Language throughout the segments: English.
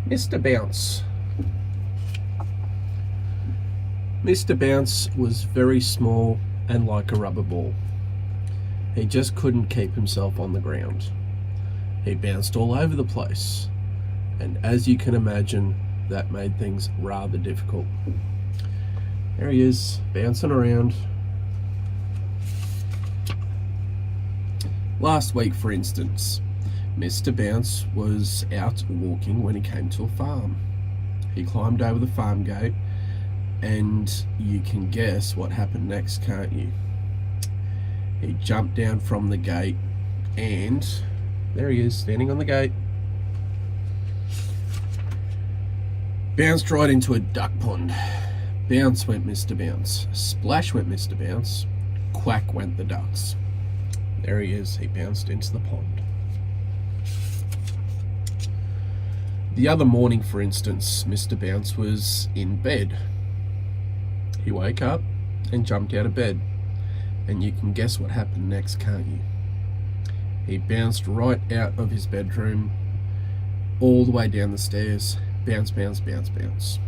Mr. Bounce. Mr. Bounce was very small and like a rubber ball. He just couldn't keep himself on the ground. He bounced all over the place, and as you can imagine, that made things rather difficult. There he is, bouncing around. Last week, for instance, Mr. Bounce was out walking when he came to a farm. He climbed over the farm gate, and you can guess what happened next, can't you? He jumped down from the gate, and there he is, standing on the gate. Bounced right into a duck pond. Bounce went Mr. Bounce. Splash went Mr. Bounce. Quack went the ducks. There he is, he bounced into the pond. The other morning, for instance, Mr. Bounce was in bed. He woke up and jumped out of bed. And you can guess what happened next, can't you? He bounced right out of his bedroom, all the way down the stairs. Bounce, bounce, bounce, bounce.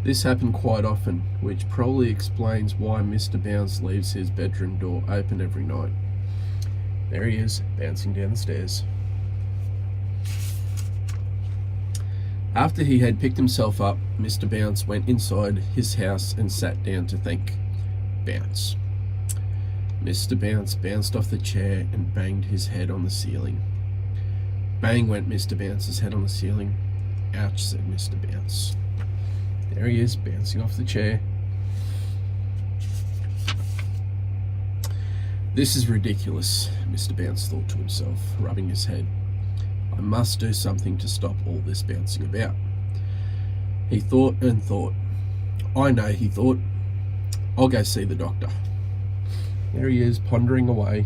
This happened quite often, which probably explains why Mr. Bounce leaves his bedroom door open every night. There he is, bouncing down the stairs. After he had picked himself up, Mr. Bounce went inside his house and sat down to think. Bounce. Mr. Bounce bounced off the chair and banged his head on the ceiling. Bang went Mr. Bounce's head on the ceiling. Ouch, said Mr. Bounce. There he is, bouncing off the chair. This is ridiculous, Mr. Bounce thought to himself, rubbing his head. I must do something to stop all this bouncing about. He thought and thought. I know, he thought. I'll go see the doctor. There he is, pondering away.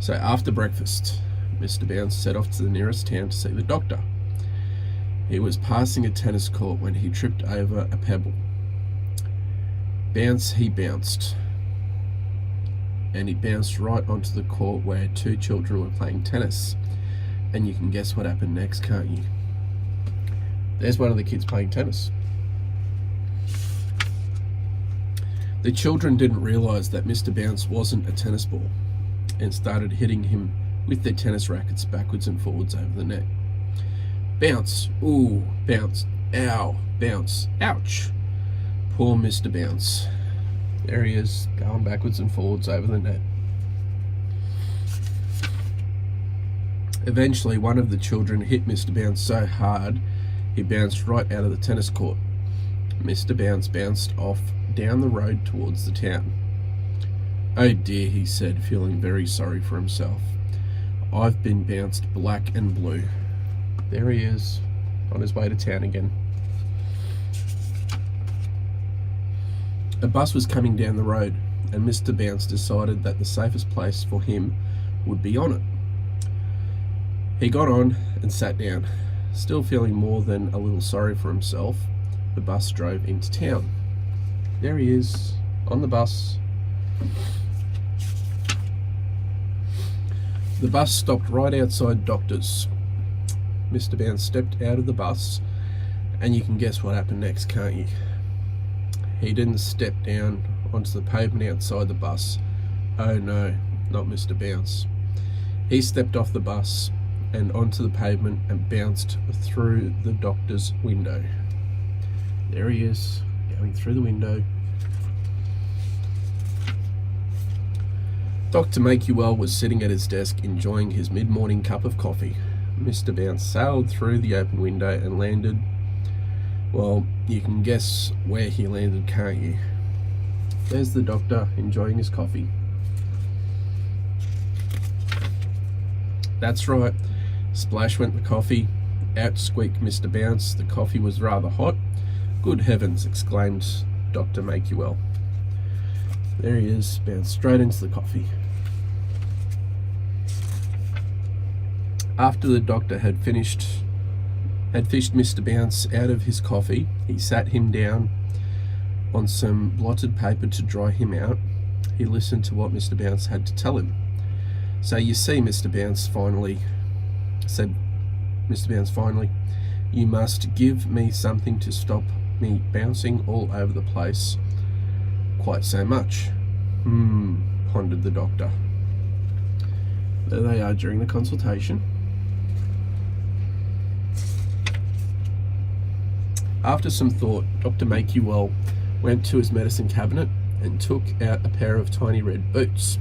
So after breakfast, Mr. Bounce set off to the nearest town to see the doctor. He was passing a tennis court when he tripped over a pebble. Bounce he bounced. And he bounced right onto the court where two children were playing tennis. And you can guess what happened next, can't you? There's one of the kids playing tennis. The children didn't realise that Mr. Bounce wasn't a tennis ball and started hitting him with their tennis rackets backwards and forwards over the net. Bounce, ooh, bounce, ow, bounce, ouch. Poor Mr. Bounce. There he is, going backwards and forwards over the net. Eventually, one of the children hit Mr. Bounce so hard, he bounced right out of the tennis court. Mr. Bounce bounced off down the road towards the town. Oh dear, he said, feeling very sorry for himself. I've been bounced black and blue. There he is, on his way to town again. A bus was coming down the road, and Mr. Bounce decided that the safest place for him would be on it. He got on and sat down. Still feeling more than a little sorry for himself, the bus drove into town. There he is, on the bus. The bus stopped right outside Doctor's. Mr. Bounce stepped out of the bus, and you can guess what happened next, can't you? He didn't step down onto the pavement outside the bus. Oh no, not Mr. Bounce. He stepped off the bus and onto the pavement and bounced through the doctor's window. There he is, going through the window. Dr. Makewell was sitting at his desk enjoying his mid-morning cup of coffee. Mr. Bounce sailed through the open window and landed. Well, you can guess where he landed, can't you? There's the doctor enjoying his coffee. That's right. Splash went the coffee. Out squeaked Mr. Bounce. The coffee was rather hot. Good heavens, exclaimed Dr. Makewell. There he is, bounced straight into the coffee. After the doctor had fished Mr. Bounce out of his coffee, he sat him down on some blotted paper to dry him out. He listened to what Mr. Bounce had to tell him. So you see, Mr. Bounce, finally, said Mr. Bounce finally. "You must give me something to stop me bouncing all over the place quite so much." Pondered the doctor. There they are during the consultation. After some thought, Dr. Makewell went to his medicine cabinet and took out a pair of tiny red boots.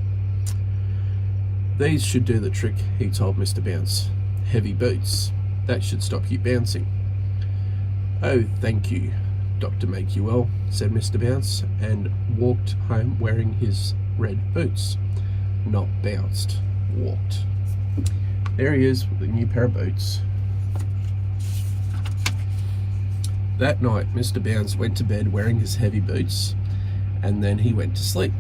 "These should do the trick," he told Mr. Bounce. "Heavy boots. That should stop you bouncing." "Oh, thank you, Dr. Makewell," said Mr. Bounce, and walked home wearing his red boots. Not bounced, walked. There he is with a new pair of boots. That night, Mr. Bounce went to bed wearing his heavy boots, and then he went to sleep.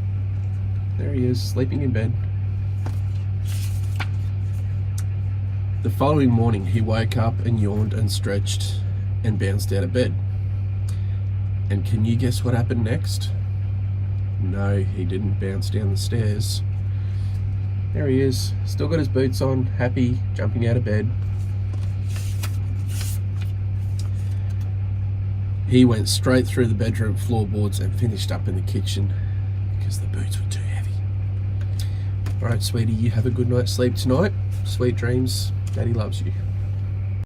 There he is, sleeping in bed. The following morning, he woke up and yawned and stretched and bounced out of bed. And can you guess what happened next? No, he didn't bounce down the stairs. There he is, still got his boots on, happy, jumping out of bed. He went straight through the bedroom floorboards and finished up in the kitchen because the boots were too heavy. All right, sweetie, you have a good night's sleep tonight. Sweet dreams. Daddy loves you.